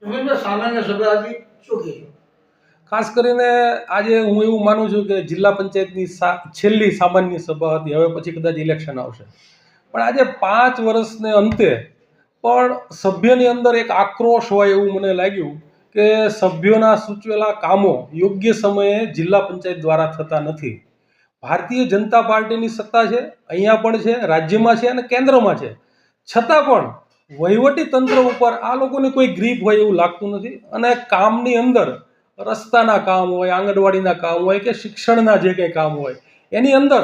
સામાન્ય સભા હતી, શું કહેશો? ખાસ કરીને આજે હું એવું માનું છું કે જિલ્લા પંચાયતની છેલ્લી સામાન્ય સભા હતી. હવે પછી કદાચ ઇલેક્શન આવશે, પણ આજે 5 વર્ષને અંતે પણ સભ્યની અંદર એક આક્રોશ હોય એવું મને લાગ્યું કે સભ્યોના સૂચવેલા કામો યોગ્ય સમયે જિલ્લા પંચાયત દ્વારા થતા નથી. ભારતીય જનતા પાર્ટીની સત્તા છે, અહીંયા પણ છે, રાજ્યમાં છે અને કેન્દ્રમાં છે, છતાં પણ વહીવટી તંત્ર ઉપર આ લોકોની કોઈ ગ્રીપ હોય એવું લાગતું નથી. અને કામની અંદર રસ્તાના કામ હોય, આંગણવાડીના કામ હોય કે શિક્ષણના જે કંઈ કામ હોય એની અંદર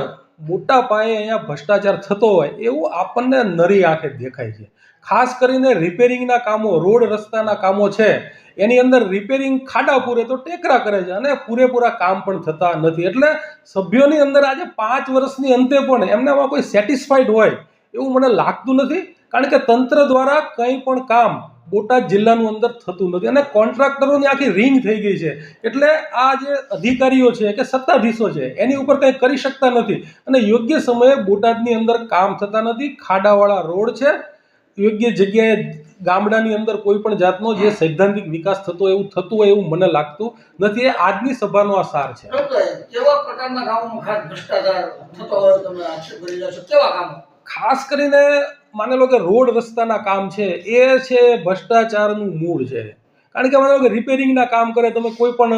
મોટા પાયે અહીંયા ભ્રષ્ટાચાર થતો હોય એવું આપણને નરી આંખે દેખાય છે. ખાસ કરીને રિપેરિંગના કામો, રોડ રસ્તાના કામો છે એની અંદર રિપેરિંગ ખાડા પૂરે તો ટેકરા કરે છે અને પૂરેપૂરા કામ પણ થતા નથી. એટલે સભ્યોની અંદર આજે 5 વર્ષની અંતે પણ એમનામાં કોઈ સેટિસ્ફાઈડ હોય એવું મને લાગતું નથી. કારણ કે તંત્ર દ્વારા કંઈ પણ કામ બોટાદ જિલ્લાનું અંદર થતું નથી અને કોન્ટ્રાક્ટરોની આખી રિંગ થઈ ગઈ છે. એટલે આ જે અધિકારીઓ છે કે સત્તાધીશો છે એની ઉપર કંઈ કરી શકતા નથી અને યોગ્ય સમયે બોટાદની અંદર કામ થતા નથી. ખાડાવાળા રોડ છે, યોગ્ય જગ્યાએ ગામડાની અંદર કોઈ પણ જાતનો જે સૈદ્ધાંતિક વિકાસ થતો એવું થતું હોય એવું મને લાગતું નથી. એ આજની સભાનો આ સાર છે. કેવા પ્રકારના કામોમાં ખાસ ભ્રષ્ટાચાર થતો હોય તમે આક્ષેપ કરી રહ્યા છો? કેવા કામો? ખાસ કરીને માની લો કે રોડ રસ્તાના કામ છે એ છે ભ્રષ્ટાચારનું મૂળ છે. કારણ કે માની લો કે રિપેરિંગના કામ કરે, તમે કોઈ પણ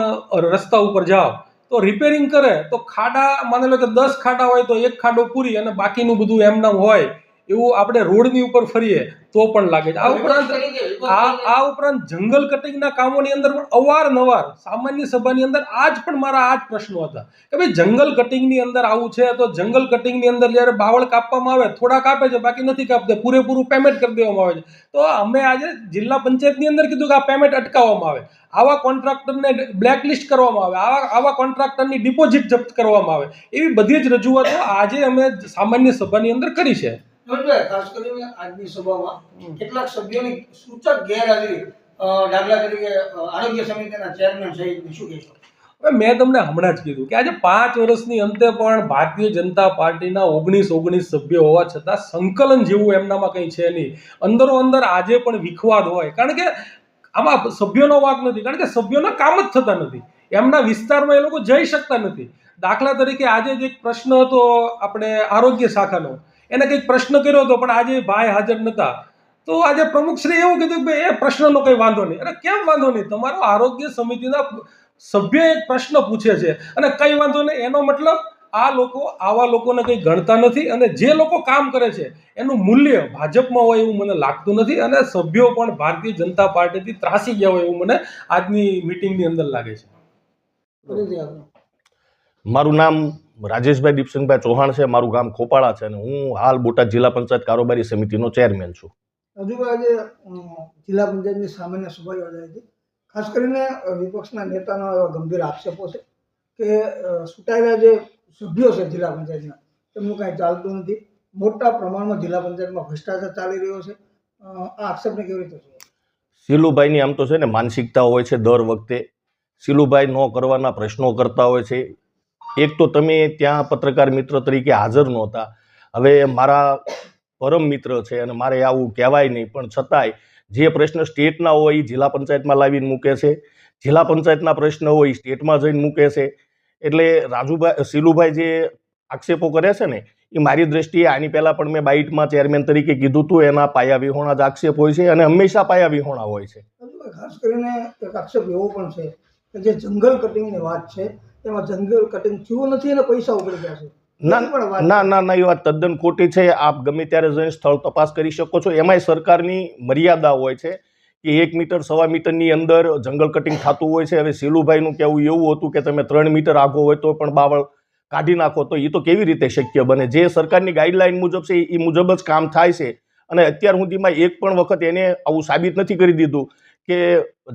રસ્તા ઉપર જાઓ તો રિપેરિંગ કરે તો ખાડા, માની લો કે 10 ખાડા હોય તો એક ખાડો પૂરી અને બાકીનું બધું એમનામ હોય એવું આપણે રોડની ઉપર ફરીએ તો પણ લાગે છે. આ ઉપરાંત જંગલ કટિંગના કામોની અંદર પણ અવારનવાર સામાન્ય સભાની અંદર આજ પણ મારા આ જ પ્રશ્નો હતા કે ભાઈ જંગલ કટિંગની અંદર આવું છે તો જંગલ કટિંગની અંદર જ્યારે બાવળ કાપવામાં આવે થોડા કાપે છે, બાકી નથી કાપતા, પૂરેપૂરું પેમેન્ટ કરી દેવામાં આવે છે. તો અમે આજે જિલ્લા પંચાયતની અંદર કીધું કે આ પેમેન્ટ અટકાવવામાં આવે, આવા કોન્ટ્રાક્ટરને બ્લેકલિસ્ટ કરવામાં આવે, આવા કોન્ટ્રાક્ટરની ડિપોઝિટ જપ્ત કરવામાં આવે, એવી બધી જ રજૂઆતો આજે અમે સામાન્ય સભાની અંદર કરી છે. ખાસ કરીને આજની સભામાં કેટલાક સભ્યોની સૂચક ગેરહાજરી, દાખલા તરીકે આરોગ્ય સમિતિના ચેરમેન સહિત, શું કહેશો? મેં તમને હમણાં જ કીધું કે આજે 5 વર્ષની અંતે પણ ભારતીય જનતા પાર્ટીના 19 સભ્યો હોવા છતાં સંકલન જેવું એમનામાં કંઈ છે નહીં. અંદરો અંદર આજે પણ વિખવાદ હોય, કારણ કે આમાં સભ્યોનો વાંક નથી, કારણ કે સભ્યોના કામ જ થતા નથી. એમના વિસ્તારમાં એ લોકો જઈ શકતા નથી. દાખલા તરીકે આજે જ એક પ્રશ્ન હતો આપણે આરોગ્ય શાખાનો, એને કંઈક પ્રશ્ન કર્યો હતો પણ આજે ભાઈ હાજર નહોતા. તો આજે પ્રમુખશ્રી એવું કીધું કે એ પ્રશ્નનો કંઈ વાંધો નહીં. અરે કેમ વાંધો નહીં? તમારો આરોગ્ય સમિતિના સભ્ય એક પ્રશ્ન પૂછે છે અને કંઈ વાંધો નહીં, એનો મતલબ આ લોકો આવા લોકોને કંઈ ગણતા નથી અને જે લોકો કામ કરે છે એનું મૂલ્ય ભાજપમાં હોય એવું મને લાગતું નથી. અને સભ્યો પણ ભારતીય જનતા પાર્ટીથી ત્રાસી ગયા હોય એવું મને આજની મિટિંગની અંદર લાગે છે. મારું નામ રાજેશભાઈ દીપસિંહભાઈ ચૌહાણ છે. મારું ગામ ખોપાળા છે અને હું હાલ બોટાદ જિલ્લા પંચાયત કારોબારી સમિતિનો ચેરમેન છું. હજુભાઈ, આજે જિલ્લા પંચાયતની સામાન્ય સભા યોજાઈ હતી. ખાસ કરીને વિપક્ષના નેતાનો એવા ગંભીર આક્ષેપો છે કે ચૂંટાયેલા જે સભ્યો છે જિલ્લા પંચાયતના તેમનું કાંઈ ચાલતું નથી, મોટા પ્રમાણમાં જિલ્લા પંચાયતમાં ભ્રષ્ટાચાર ચાલી રહ્યો છે. આ આક્ષેપને કેવી રીતે છે? શીલુભાઈની આમ તો છે ને માનસિકતા હોય છે. દર વખતે શીલુભાઈ ન કરવાના પ્રશ્નો કરતા હોય છે. એક તો તમે ત્યાં પત્રકાર મિત્ર તરીકે હાજર નહોતા. હવે મારા પરમ મિત્ર છે અને મારે આવું કહેવાય નહીં, પણ છતાંય જે પ્રશ્ન સ્ટેટના હોય એ જિલ્લા પંચાયતમાં લાવીને મૂકે છે, જિલ્લા પંચાયતના પ્રશ્ન હોય એ સ્ટેટમાં જઈને મૂકે છે. એટલે શીલુભાઈ જે આક્ષેપો કરે છે ને એ મારી દ્રષ્ટિએ આની પહેલાં પણ મેં બાઇટમાં ચેરમેન તરીકે કીધું હતું, એના પાયા વિહોણા જ આક્ષેપ હોય છે અને હંમેશા પાયા વિહોણા હોય છે. ખાસ કરીને એક આક્ષેપ એવો પણ છે કે જે જંગલ કટિંગની વાત છે એમાં જંગલ કટિંગ થયું નથી અને પૈસા ઉગડી ગયા છે. ના, એ વાત તદ્દન ખોટી છે. આપ ગમે ત્યારે જઈને સ્થળ તપાસ કરી શકો છો. એમાંય સરકારની મર્યાદા હોય છે કે 1 મીટર 1.25 મીટરની અંદર જંગલ કટિંગ થતું હોય છે. હવે શીલુભાઈનું કહેવું એવું હતું કે તમે 3 મીટર આઘો હોય તો પણ બાવળ કાઢી નાખો, તો એ તો કેવી રીતે શક્ય બને? જે સરકારની ગાઈડલાઈન મુજબ છે એ મુજબ જ કામ થાય છે. અને અત્યાર સુધીમાં એક પણ વખત એને આવું સાબિત નથી કરી દીધું કે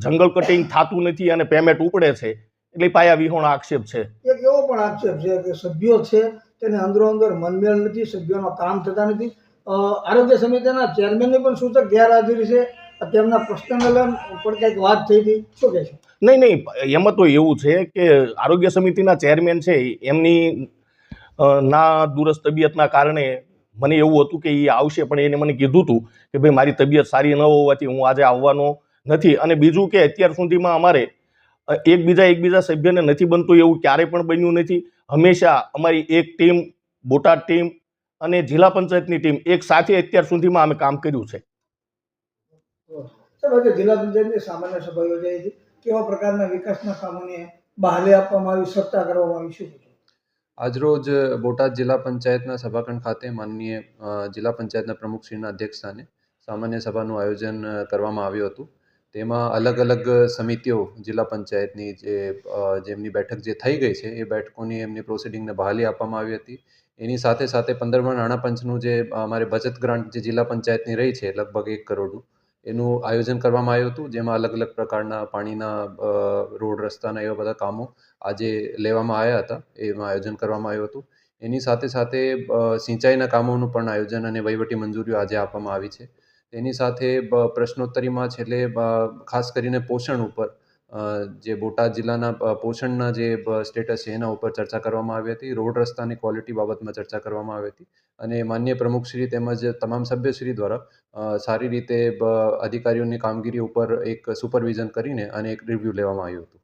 જંગલ કટિંગ થતું નથી અને પેમેન્ટ ઉપડે છે. એટલે પાયા વિહોણા આક્ષેપ છે. એક એવો પણ આક્ષેપ છે કે સભ્યો છે તેને અંદરો અંદર મનમેળ નથી, સભ્યોના કામ થતા નથી. આરોગ્ય સમિતિના ચેરમેનની પણ સૂચક ગેરહાજરી છે. તેમના પર્સનલ પણ કંઈક વાત થઈ હતી, શું કહેશો? નહીં, એમાં તો એવું છે કે આરોગ્ય સમિતિના ચેરમેન છે એમની ના દુરસ્ત તબિયતના કારણે મને એવું હતું કે એ આવશે, પણ એને મને કીધું હતું કે ભાઈ મારી તબિયત સારી ન હોવાથી હું આજે આવવાનો નથી. અને બીજું કે અત્યાર સુધીમાં અમારે એકબીજા સભ્યને નથી બનતું એવું ક્યારેય પણ બન્યું નથી. હંમેશા અમારી એક ટીમ, બોટાદ ટીમ અને જિલ્લા પંચાયતની ટીમ એક સાથે અત્યાર સુધીમાં અમે કામ કર્યું છે. સર, આજે જિલ્લા પંચાયતની સામાન્ય સભા યોજાઈ હતી. કેવા પ્રકારના વિકાસના કામોને બહાલી આપવામાં આવી, ચર્ચા કરવામાં આવી, શું કહેશો? આજરોજ બોટાદ જિલ્લા પંચાયતના સભાખંડ ખાતે માનનીય જિલ્લા પંચાયતના પ્રમુખશ્રીના અધ્યક્ષસ્થાને સામાન્ય સભાનું આયોજન કરવામાં આવ્યું હતું. તેમાં અલગ અલગ સમિતિઓ જિલ્લા પંચાયતની જેમની બેઠક જે થઈ ગઈ છે એ બેઠકોની એમની પ્રોસિડિંગને બહાલી આપવામાં આવી હતી. એની સાથે સાથે 15મા નાણાં પંચનું જે અમારે બચત ગ્રાન્ટ જે જિલ્લા પંચાયતની રહી છે લગભગ 1 કરોડનું, એનું આયોજન કરવામાં આવ્યું હતું, જેમાં અલગ અલગ પ્રકારના પાણીના રોડ રસ્તાના એવા બધા કામો આજે લેવામાં આવ્યા હતા. એમાં આયોજન કરવામાં આવ્યું હતું. એની સાથે સાથે સિંચાઈના કામોનું પણ આયોજન અને વહીવટી મંજૂરીઓ આજે આપવામાં આવી છે. તેની સાથે પ્રશ્નોત્તરીમાં છેલ્લે ખાસ કરીને પોષણ ઉપર જે બોટાદ જિલ્લાના પોષણના જે સ્ટેટસ છે એના ઉપર ચર્ચા કરવામાં આવી હતી. રોડ રસ્તાની ક્વોલિટી બાબતમાં ચર્ચા કરવામાં આવી હતી અને માનનીય પ્રમુખશ્રી તેમજ તમામ સભ્યશ્રી દ્વારા સારી રીતે અધિકારીઓની કામગીરી ઉપર એક સુપરવિઝન કરીને અને એક રિવ્યૂ લેવામાં આવ્યું હતું.